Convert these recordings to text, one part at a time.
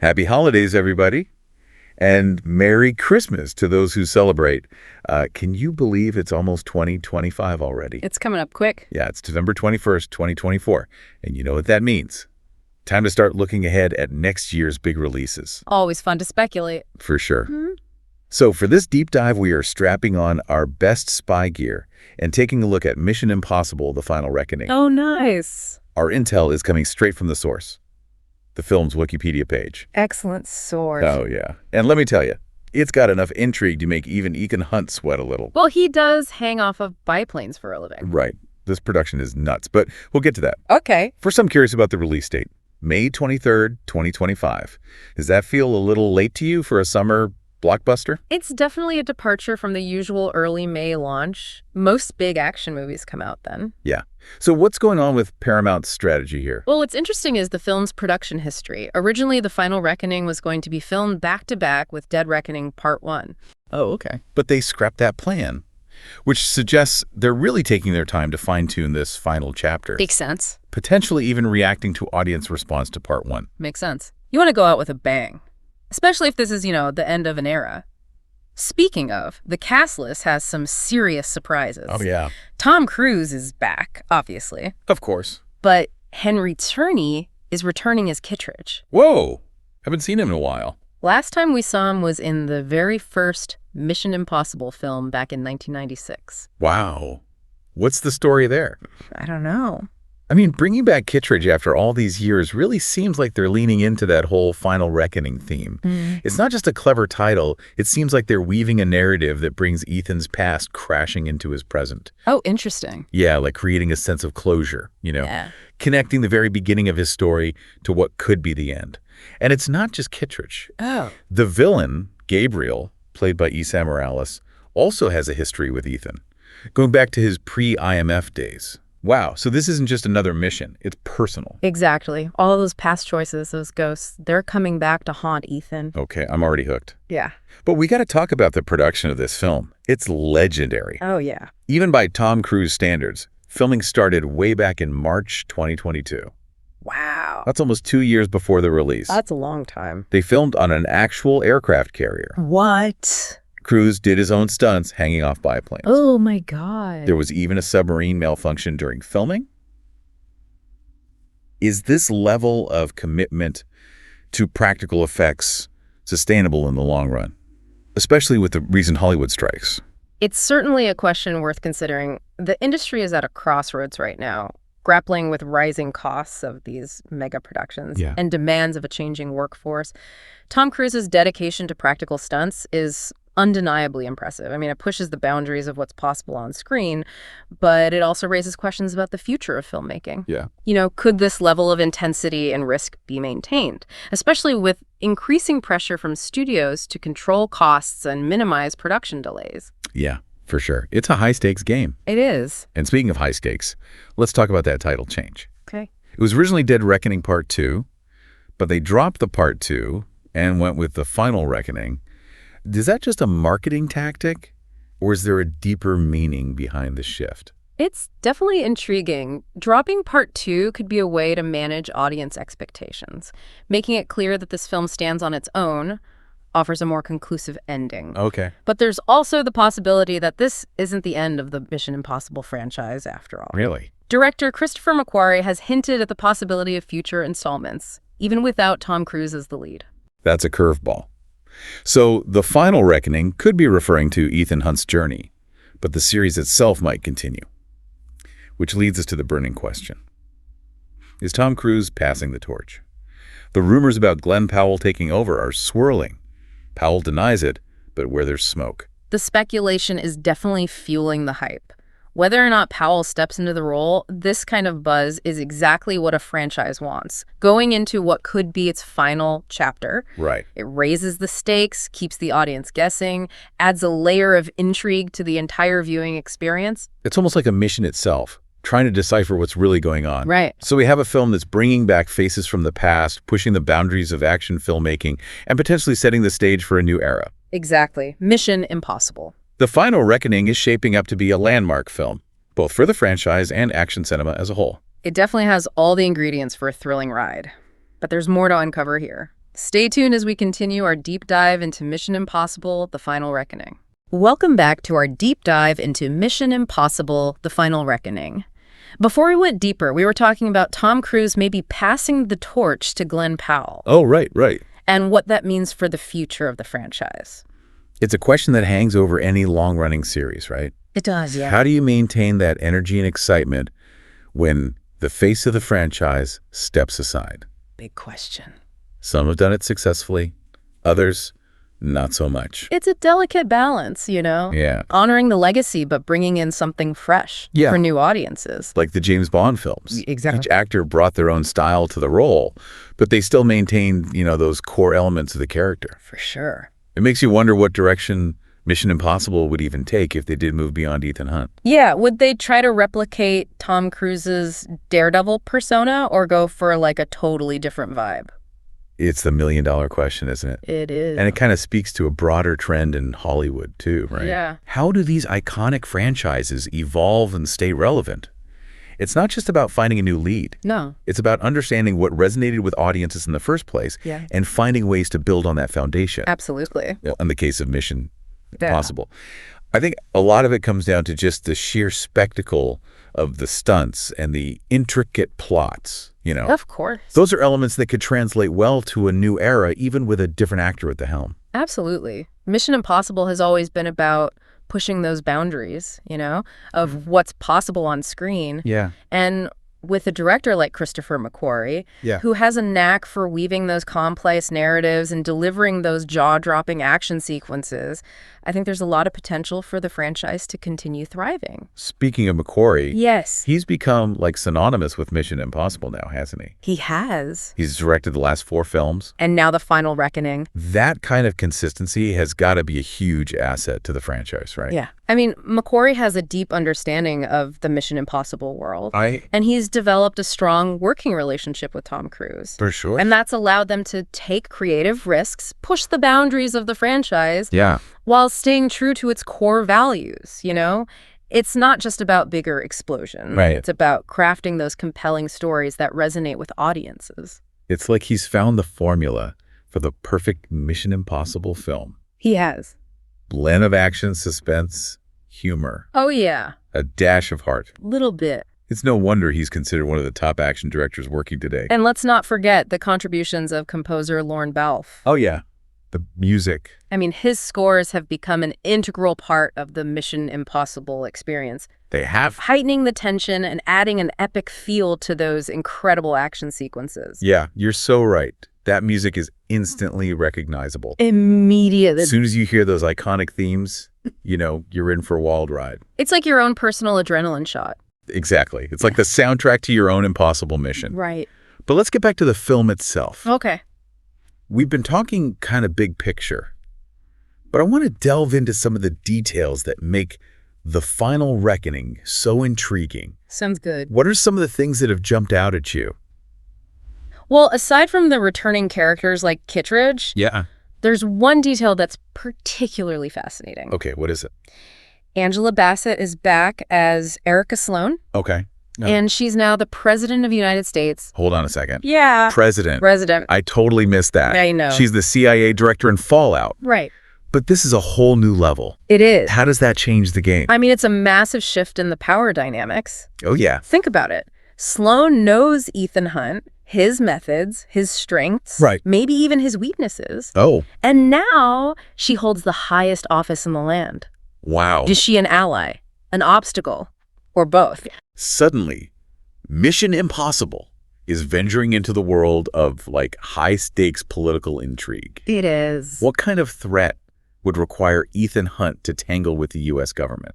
Happy holidays, everybody. And Merry Christmas to those who celebrate. Can you believe it's almost 2025 already? It's coming up quick. Yeah, it's November 21st, 2024. And you know what that means. Time to start looking ahead at next year's big releases. Always fun to speculate. For sure. So for this deep dive, we are strapping on our best spy gear and taking a look at Mission Impossible: The Final Reckoning. Oh, nice. Our intel is coming straight from the source, the film's Wikipedia page. Excellent source. Oh, yeah. And let me tell you, it's got enough intrigue to make even Ethan Hunt sweat a little. Well, he does hang off of biplanes for a living. Right. This production is nuts, but we'll get to that. Okay. First, I'm curious about the release date. May 23rd, 2025. Does that feel a little late to you for a summer blockbuster? It's definitely a departure from the usual early May launch. Most big action movies come out then. Yeah. So what's going on with Paramount's strategy here? Well, what's interesting is the film's production history. Originally, The Final Reckoning was going to be filmed back-to-back with Dead Reckoning Part 1. Oh, okay. But they scrapped that plan, which suggests they're really taking their time to fine-tune this final chapter. Makes sense. Potentially even reacting to audience response to Part 1. Makes sense. You want to go out with a bang, especially if this is, the end of an era. Speaking of, the cast list has some serious surprises. Oh, yeah. Tom Cruise is back, obviously. Of course. But Henry Czerny is returning as Kittredge. Whoa! Haven't seen him in a while. Last time we saw him was in the very first Mission Impossible film back in 1996. Wow. What's the story there? I don't know. I mean, bringing back Kittredge after all these years really seems like they're leaning into that whole Final Reckoning theme. It's not just a clever title. It seems like they're weaving a narrative that brings Ethan's past crashing into his present. Oh, interesting. Yeah, like creating a sense of closure, Yeah. connecting the very beginning of his story to what could be the end. And it's not just Kittredge. Oh. The villain, Gabriel, played by Isa Morales, also has a history with Ethan, going back to his pre-IMF days. Wow, so this isn't just another mission, it's personal. Exactly. All of those past choices, those ghosts, they're coming back to haunt Ethan. Okay, I'm already hooked. Yeah. But we got to talk about the production of this film. It's legendary. Oh, yeah. Even by Tom Cruise standards, filming started way back in March 2022. Wow. That's almost 2 years before the release. That's a long time. They filmed on an actual aircraft carrier. What? Cruise did his own stunts hanging off biplanes. Oh, my God. There was even a submarine malfunction during filming. Is this level of commitment to practical effects sustainable in the long run, especially with the recent Hollywood strikes? It's certainly a question worth considering. The industry is at a crossroads right now, grappling with rising costs of these mega productions and demands of a changing workforce. Tom Cruise's dedication to practical stunts is undeniably impressive. I mean, it pushes the boundaries of what's possible on screen, but it also raises questions about the future of filmmaking. Yeah. Could this level of intensity and risk be maintained, especially with increasing pressure from studios to control costs and minimize production delays? Yeah, for sure. It's a high-stakes game. It is. And speaking of high stakes, let's talk about that title change. Okay. It was originally Dead Reckoning Part 2, but they dropped the Part 2 and went with The Final Reckoning. Is that just a marketing tactic, or is there a deeper meaning behind the shift? It's definitely intriguing. Dropping Part 2 could be a way to manage audience expectations, making it clear that this film stands on its own, offers a more conclusive ending. Okay. But there's also the possibility that this isn't the end of the Mission Impossible franchise after all. Really? Director Christopher McQuarrie has hinted at the possibility of future installments, even without Tom Cruise as the lead. That's a curveball. So The Final Reckoning could be referring to Ethan Hunt's journey, but the series itself might continue. Which leads us to the burning question. Is Tom Cruise passing the torch? The rumors about Glenn Powell taking over are swirling. Powell denies it, but where there's smoke. The speculation is definitely fueling the hype. Whether or not Powell steps into the role, this kind of buzz is exactly what a franchise wants. Going into what could be its final chapter. Right. It raises the stakes, keeps the audience guessing, adds a layer of intrigue to the entire viewing experience. It's almost like a mission itself, trying to decipher what's really going on. Right. So we have a film that's bringing back faces from the past, pushing the boundaries of action filmmaking, and potentially setting the stage for a new era. Exactly. Mission Impossible. The Final Reckoning is shaping up to be a landmark film, both for the franchise and action cinema as a whole. It definitely has all the ingredients for a thrilling ride. But there's more to uncover here. Stay tuned as we continue our deep dive into Mission Impossible: The Final Reckoning. Welcome back to our deep dive into Mission Impossible: The Final Reckoning. Before we went deeper, we were talking about Tom Cruise maybe passing the torch to Glenn Powell. Oh, right. And what that means for the future of the franchise. It's a question that hangs over any long-running series, right? It does, yeah. How do you maintain that energy and excitement when the face of the franchise steps aside? Big question. Some have done it successfully, others not so much. It's a delicate balance, you know? Yeah. Honoring the legacy, but bringing in something fresh for new audiences. Like the James Bond films. Exactly. Each actor brought their own style to the role, but they still maintained, those core elements of the character. For sure. It makes you wonder what direction Mission Impossible would even take if they did move beyond Ethan Hunt. Yeah, would they try to replicate Tom Cruise's Daredevil persona or go for like a totally different vibe? It's the million-dollar question, isn't it? It is. And it kind of speaks to a broader trend in Hollywood, too, right? Yeah. How do these iconic franchises evolve and stay relevant? It's not just about finding a new lead. No. It's about understanding what resonated with audiences in the first place and finding ways to build on that foundation. Absolutely. In the case of Mission Impossible. I think a lot of it comes down to just the sheer spectacle of the stunts and the intricate plots, Of course. Those are elements that could translate well to a new era, even with a different actor at the helm. Absolutely. Mission Impossible has always been about pushing those boundaries, of what's possible on screen. Yeah. And with a director like Christopher McQuarrie, who has a knack for weaving those complex narratives and delivering those jaw-dropping action sequences, I think there's a lot of potential for the franchise to continue thriving. Speaking of McQuarrie, yes, he's become like synonymous with Mission Impossible now, hasn't he? He has. He's directed the last 4 films. And now The Final Reckoning. That kind of consistency has got to be a huge asset to the franchise, right? Yeah. I mean, McQuarrie has a deep understanding of the Mission Impossible world. And he's developed a strong working relationship with Tom Cruise. For sure. And that's allowed them to take creative risks, push the boundaries of the franchise. Yeah. While staying true to its core values, It's not just about bigger explosions. Right. It's about crafting those compelling stories that resonate with audiences. It's like he's found the formula for the perfect Mission Impossible film. He has. Blend of action, suspense, humor. Oh, yeah. A dash of heart. Little bit. It's no wonder he's considered one of the top action directors working today. And let's not forget the contributions of composer Lorne Balfe. Oh, yeah. The music. I mean, his scores have become an integral part of the Mission Impossible experience. They have. Heightening the tension and adding an epic feel to those incredible action sequences. Yeah, you're so right. That music is instantly recognizable. Immediately. As soon as you hear those iconic themes, you're in for a wild ride. It's like your own personal adrenaline shot. Exactly. It's like the soundtrack to your own impossible mission. Right. But let's get back to the film itself. Okay. We've been talking kind of big picture, but I want to delve into some of the details that make The Final Reckoning so intriguing. Sounds good. What are some of the things that have jumped out at you? Well, aside from the returning characters like Kittredge, there's one detail that's particularly fascinating. Okay, what is it? Angela Bassett is back as Erica Sloan. Okay. No. And she's now the President of the United States. Hold on a second. Yeah. President. I totally missed that. I know. She's the CIA director in Fallout. Right. But this is a whole new level. It is. How does that change the game? I mean, it's a massive shift in the power dynamics. Oh, yeah. Think about it. Sloan knows Ethan Hunt, his methods, his strengths, maybe even his weaknesses. Oh. And now she holds the highest office in the land. Wow. Is she an ally, an obstacle, or both? Suddenly, Mission Impossible is venturing into the world of high-stakes political intrigue. It is. What kind of threat would require Ethan Hunt to tangle with the U.S. government?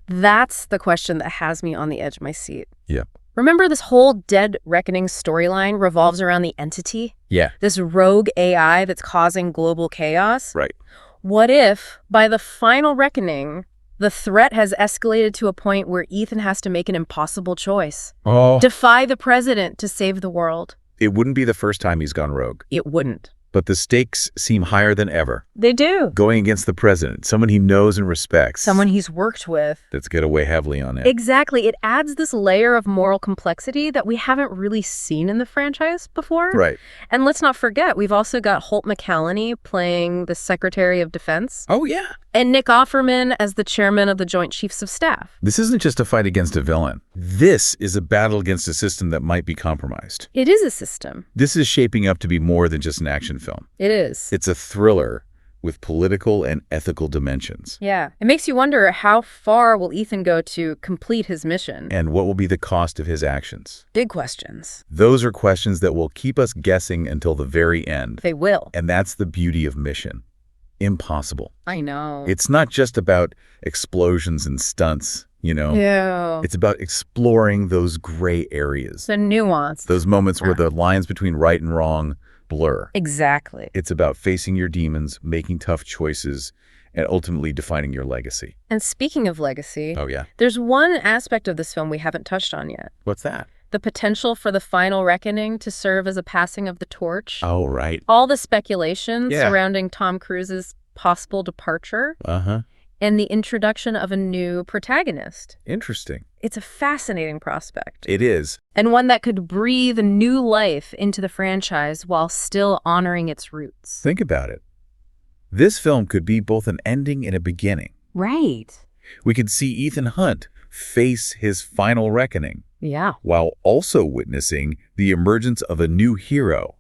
That's the question that has me on the edge of my seat. Yeah. Remember this whole Dead Reckoning storyline revolves around the Entity? Yeah. This rogue AI that's causing global chaos? Right. What if, by the final reckoning, the threat has escalated to a point where Ethan has to make an impossible choice? Oh. Defy the president to save the world? It wouldn't be the first time he's gone rogue. It wouldn't. But the stakes seem higher than ever. They do. Going against the president, someone he knows and respects. Someone he's worked with. That's going to weigh heavily on it. Exactly. It adds this layer of moral complexity that we haven't really seen in the franchise before. Right. And let's not forget, we've also got Holt McCallany playing the Secretary of Defense. Oh, yeah. And Nick Offerman as the chairman of the Joint Chiefs of Staff. This isn't just a fight against a villain. This is a battle against a system that might be compromised. It is a system. This is shaping up to be more than just an action film. It is. It's a thriller with political and ethical dimensions. Yeah. It makes you wonder, how far will Ethan go to complete his mission? And what will be the cost of his actions? Big questions. Those are questions that will keep us guessing until the very end. They will. And that's the beauty of Mission Impossible. I know. It's not just about explosions and stunts, you know? Yeah. It's about exploring those gray areas. The nuance. Those moments where the lines between right and wrong blur. Exactly. It's about facing your demons, making tough choices, and ultimately defining your legacy. And speaking of legacy, Oh, yeah? there's one aspect of this film we haven't touched on yet. What's that? The potential for the final reckoning to serve as a passing of the torch. Oh, right. All the speculation Yeah. surrounding Tom Cruise's possible departure Uh-huh. and the introduction of a new protagonist. Interesting. It's a fascinating prospect. It is. And one that could breathe new life into the franchise while still honoring its roots. Think about it. This film could be both an ending and a beginning. Right. We could see Ethan Hunt face his final reckoning Yeah. while also witnessing the emergence of a new hero,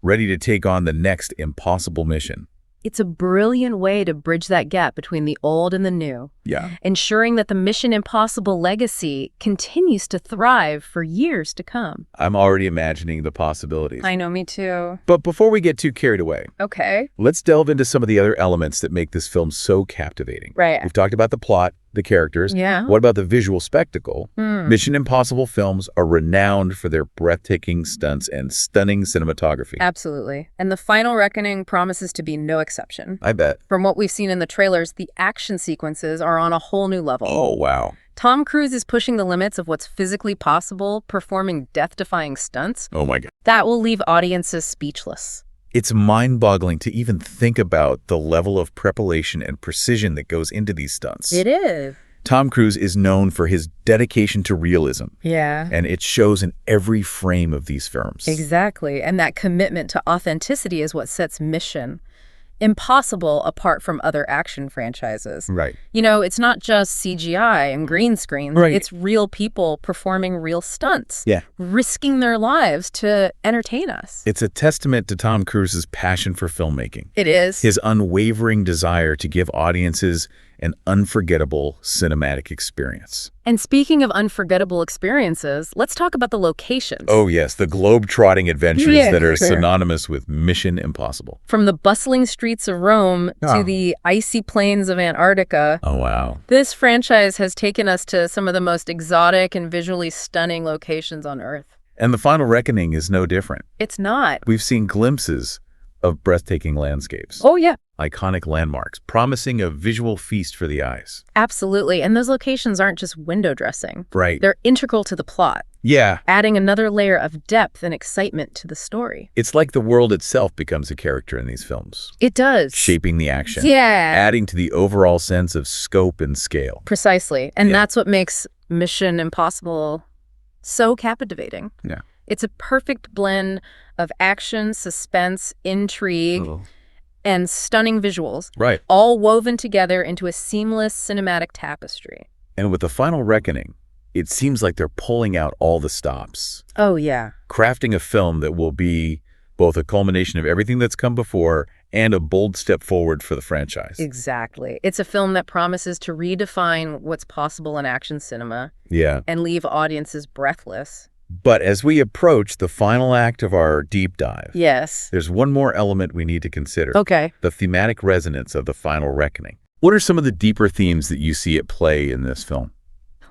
ready to take on the next impossible mission. It's a brilliant way to bridge that gap between the old and the new, Yeah. ensuring that the Mission Impossible legacy continues to thrive for years to come. I'm already imagining the possibilities. I know, me too. But before we get too carried away, Okay. let's delve into some of the other elements that make this film so captivating. Right. We've talked about the plot, the characters. Yeah. What about the visual spectacle? Mission Impossible films are renowned for their breathtaking stunts and stunning cinematography. Absolutely. And the final reckoning promises to be no exception. I bet. From what we've seen in the trailers, the action sequences are on a whole new level. Oh, wow. Tom Cruise is pushing the limits of what's physically possible, performing death-defying stunts. Oh, my God. That will leave audiences speechless. It's mind-boggling to even think about the level of preparation and precision that goes into these stunts. It is. Tom Cruise is known for his dedication to realism, Yeah. and it shows in every frame of these films. Exactly. And that commitment to authenticity is what sets Mission Impossible apart from other action franchises. Right. You know, it's not just CGI and green screens. Right. It's real people performing real stunts. Yeah. Risking their lives to entertain us. It's a testament to Tom Cruise's passion for filmmaking, It is. his unwavering desire to give audiences an unforgettable cinematic experience. And speaking of unforgettable experiences, let's talk about the locations. Oh, yes, the globe-trotting adventures Yeah, that are sure. synonymous with Mission Impossible. From the bustling streets of Rome Oh. to the icy plains of Antarctica, Oh, wow. this franchise has taken us to some of the most exotic and visually stunning locations on Earth. And the final reckoning is no different. It's not. We've seen glimpses of breathtaking landscapes, Oh, yeah. iconic landmarks, promising a visual feast for the eyes. Absolutely. And those locations aren't just window dressing. Right. They're integral to the plot, Yeah. adding another layer of depth and excitement to the story. It's like the world itself becomes a character in these films, It does. shaping the action, Yeah. adding to the overall sense of scope and scale. Precisely. And Yeah. that's what makes Mission Impossible so captivating. Yeah. It's a perfect blend of action, suspense, intrigue, and stunning visuals, Right. all woven together into a seamless cinematic tapestry. And with the final reckoning, it seems like they're pulling out all the stops, Oh, yeah. crafting a film that will be both a culmination of everything that's come before and a bold step forward for the franchise. Exactly. It's a film that promises to redefine what's possible in action cinema Yeah. and leave audiences breathless. But as we approach the final act of our deep dive, Yes. there's one more element we need to consider. Okay. The thematic resonance of the final reckoning. What are some of the deeper themes that you see at play in this film?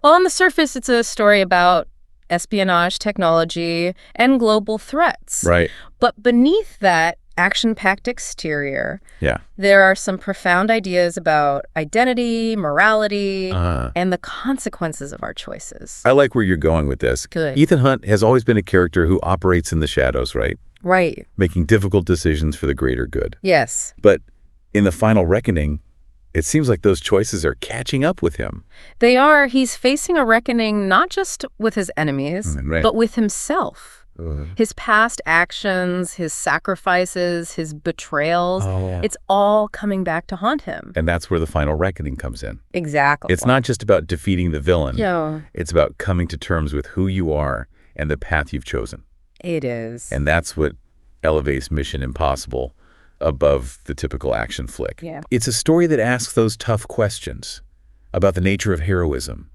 Well, on the surface, it's a story about espionage, technology, and global threats. Right. But beneath that, action-packed exterior. Yeah. There are some profound ideas about identity, morality, and the consequences of our choices. I like where you're going with this. Good. Ethan Hunt has always been a character who operates in the shadows, right? Right. Making difficult decisions for the greater good. Yes. But in the final reckoning, it seems like those choices are catching up with him. They are. He's facing a reckoning not just with his enemies, Right. but with himself. His past actions, his sacrifices, his betrayals, it's all coming back to haunt him. And that's where the final reckoning comes in. Exactly. It's not just about defeating the villain. Yeah. It's about coming to terms with who you are and the path you've chosen. It is. And that's what elevates Mission Impossible above the typical action flick. Yeah. It's a story that asks those tough questions about the nature of heroism,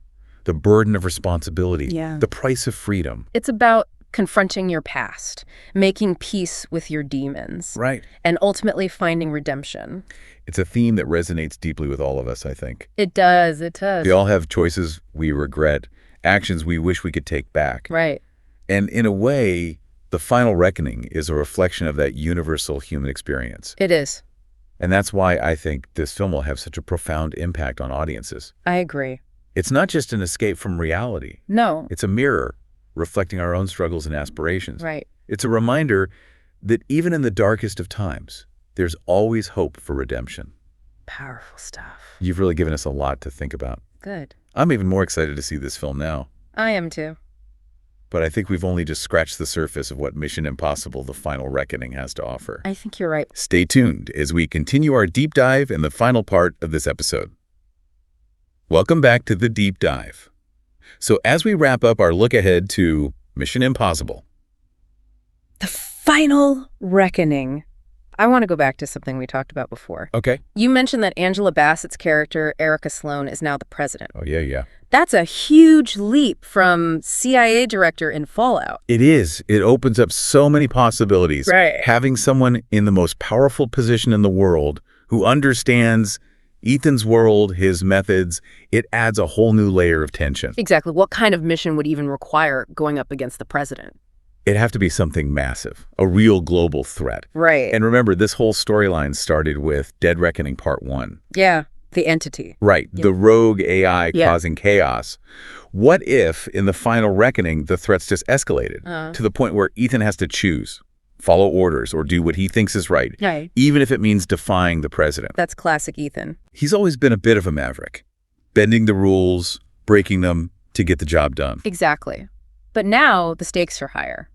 the burden of responsibility, the price of freedom. It's about confronting your past, making peace with your demons. Right. And ultimately finding redemption. It's a theme that resonates deeply with all of us, I think. It does. It does. We all have choices we regret, actions we wish we could take back. Right. And in a way, the final reckoning is a reflection of that universal human experience. It is. And that's why I think this film will have such a profound impact on audiences. I agree. It's not just an escape from reality. No. It's a mirror reflecting our own struggles and aspirations. Right. It's a reminder that even in the darkest of times, there's always hope for redemption. Powerful stuff. You've really given us a lot to think about. Good. I'm even more excited to see this film now. I am too. But I think we've only just scratched the surface of what Mission Impossible: The Final Reckoning has to offer. I think you're right. Stay tuned as we continue our deep dive in the final part of this episode. Welcome back to The Deep Dive. So as we wrap up our look ahead to Mission Impossible, The Final Reckoning. I want to go back to something we talked about before. Okay. You mentioned that Angela Bassett's character, Erica Sloan, is now the president. Oh, yeah. That's a huge leap from CIA director in Fallout. It is. It opens up so many possibilities. Right. Having someone in the most powerful position in the world who understands Ethan's world, his methods, it adds a whole new layer of tension. Exactly. What kind of mission would even require going up against the president? It'd have to be something massive, a real global threat. Right. And remember, this whole storyline started with Dead Reckoning Part 1. Yeah. The entity. Right. Yeah. The rogue AI causing chaos. What if, in the final reckoning, the threats just escalated to the point where Ethan has to choose, follow orders, or do what he thinks is right, even if it means defying the president? That's classic Ethan. He's always been a bit of a maverick, bending the rules, breaking them to get the job done. Exactly. But now the stakes are higher.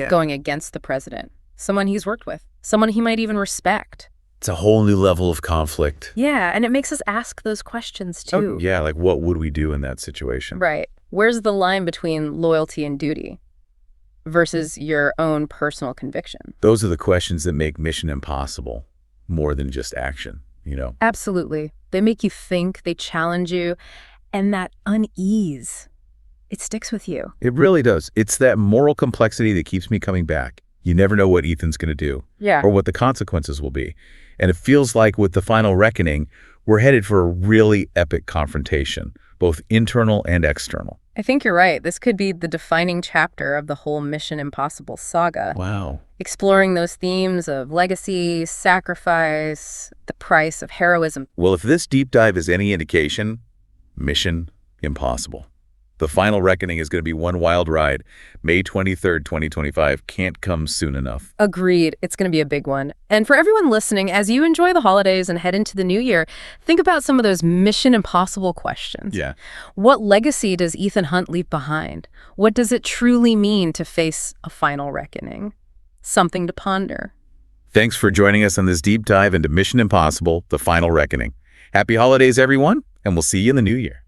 Going against the president. Someone he's worked with. Someone he might even respect. It's a whole new level of conflict. Yeah, and it makes us ask those questions too. Oh, yeah, like what would we do in that situation? Right. Where's the line between loyalty and duty versus your own personal conviction? Those are the questions that make Mission Impossible more than just action, you know? Absolutely. They make you think, they challenge you, and that unease, it sticks with you. It really does. It's that moral complexity that keeps me coming back. You never know what Ethan's going to do or what the consequences will be. And it feels like with the final reckoning, we're headed for a really epic confrontation, both internal and external. I think you're right. This could be the defining chapter of the whole Mission Impossible saga. Wow. Exploring those themes of legacy, sacrifice, the price of heroism. Well, if this deep dive is any indication, Mission Impossible: The Final Reckoning is going to be one wild ride. May 23rd, 2025 can't come soon enough. Agreed. It's going to be a big one. And for everyone listening, as you enjoy the holidays and head into the new year, think about some of those Mission Impossible questions. Yeah. What legacy does Ethan Hunt leave behind? What does it truly mean to face a final reckoning? Something to ponder. Thanks for joining us on this deep dive into Mission Impossible: The Final Reckoning. Happy holidays, everyone, and we'll see you in the new year.